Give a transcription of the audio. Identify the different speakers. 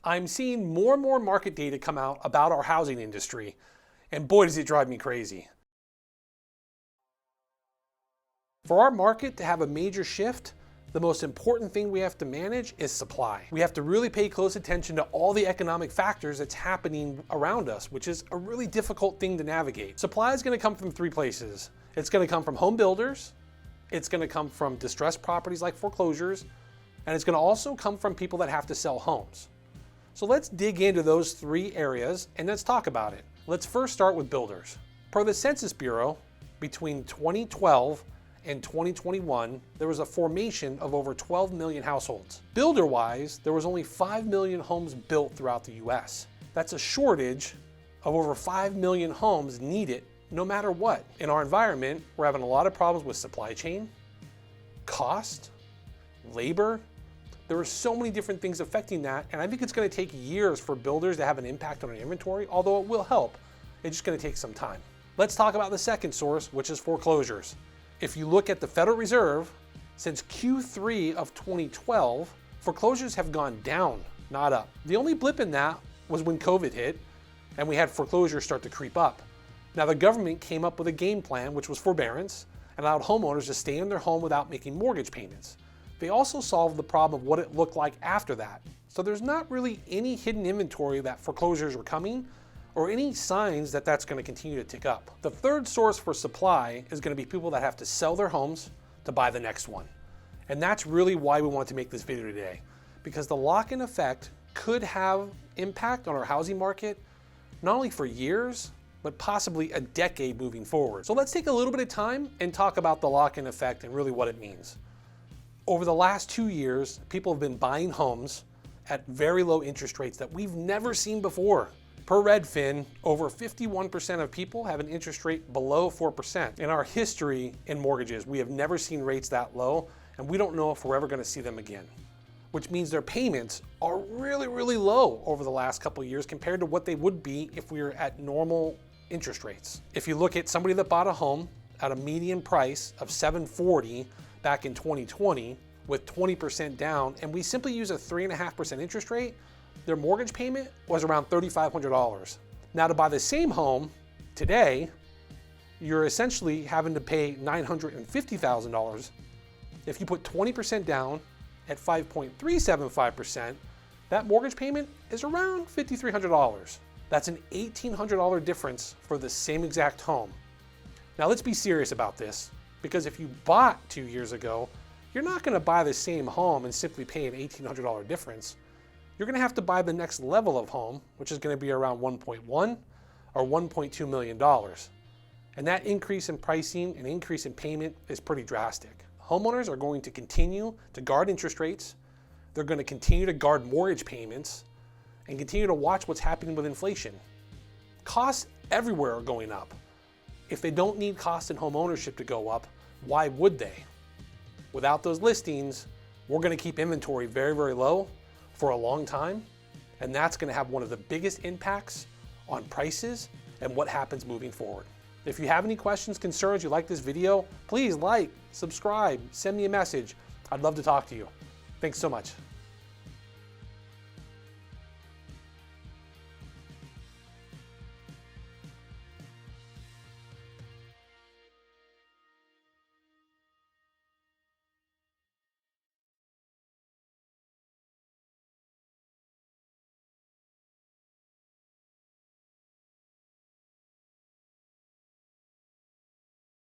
Speaker 1: I'm seeing more and more market data come out about our housing industry, and boy does it drive me crazy. For our market to have a major shift, the most important thing we have to manage is supply. We have to really pay close attention to all the economic factors that's happening around us, which is a really difficult thing to navigate. Supply is going to come from three places. It's going to come from home builders, it's going to come from distressed properties like foreclosures, and it's going to also come from people that have to sell homes. So let's dig into those three areas and let's talk about it. Let's first start with builders. Per the Census Bureau, between 2012 and 2021, there was a formation of over 12 million households. Builder-wise, there was only 5 million homes built throughout the US. That's a shortage of over 5 million homes needed no matter what. In our environment, we're having a lot of problems with supply chain, cost, labor. There are so many different things affecting that, and I think it's going to take years for builders to have an impact on our inventory, although it will help. It's just going to take some time. Let's talk about the second source, which is foreclosures. If you look at the Federal Reserve, since Q3 of 2012, foreclosures have gone down, not up. The only blip in that was when COVID hit and we had foreclosures start to creep up. Now the government came up with a game plan, which was forbearance, and allowed homeowners to stay in their home without making mortgage payments. They also solved the problem of what it looked like after that. So there's not really any hidden inventory that foreclosures were coming or any signs that that's going to continue to tick up. The third source for supply is going to be people that have to sell their homes to buy the next one. And that's really why we wanted to make this video today, because the lock-in effect could have impact on our housing market, not only for years, but possibly a decade moving forward. So let's take a little bit of time and talk about the lock-in effect and really what it means. Over the last 2 years, people have been buying homes at very low interest rates that we've never seen before. Per Redfin, over 51% of people have an interest rate below 4%. In our history in mortgages, we have never seen rates that low, and we don't know if we're ever going to see them again. Which means their payments are really, really low over the last couple of years compared to what they would be if we were at normal interest rates. If you look at somebody that bought a home at a median price of $740 back in 2020 with 20% down, and we simply use a 3.5% interest rate, their mortgage payment was around $3,500. Now to buy the same home today, you're essentially having to pay $950,000. If you put 20% down at 5.375%, that mortgage payment is around $5,300. That's an $1,800 difference for the same exact home. Now let's be serious about this, because if you bought 2 years ago, you're not going to buy the same home and simply pay an $1,800 difference. You're going to have to buy the next level of home, which is going to be around 1.1 or $1.2 million. And that increase in pricing and increase in payment is pretty drastic. Homeowners are going to continue to guard interest rates. They're going to continue to guard mortgage payments and continue to watch what's happening with inflation. Costs everywhere are going up. If they don't need cost in home ownership to go up, why would they? Without those listings, we're going to keep inventory very, very low for a long time, and that's going to have one of the biggest impacts on prices and what happens moving forward. If you have any questions, concerns, you like this video, please like, subscribe, send me a message. I'd love to talk to you. Thanks so much.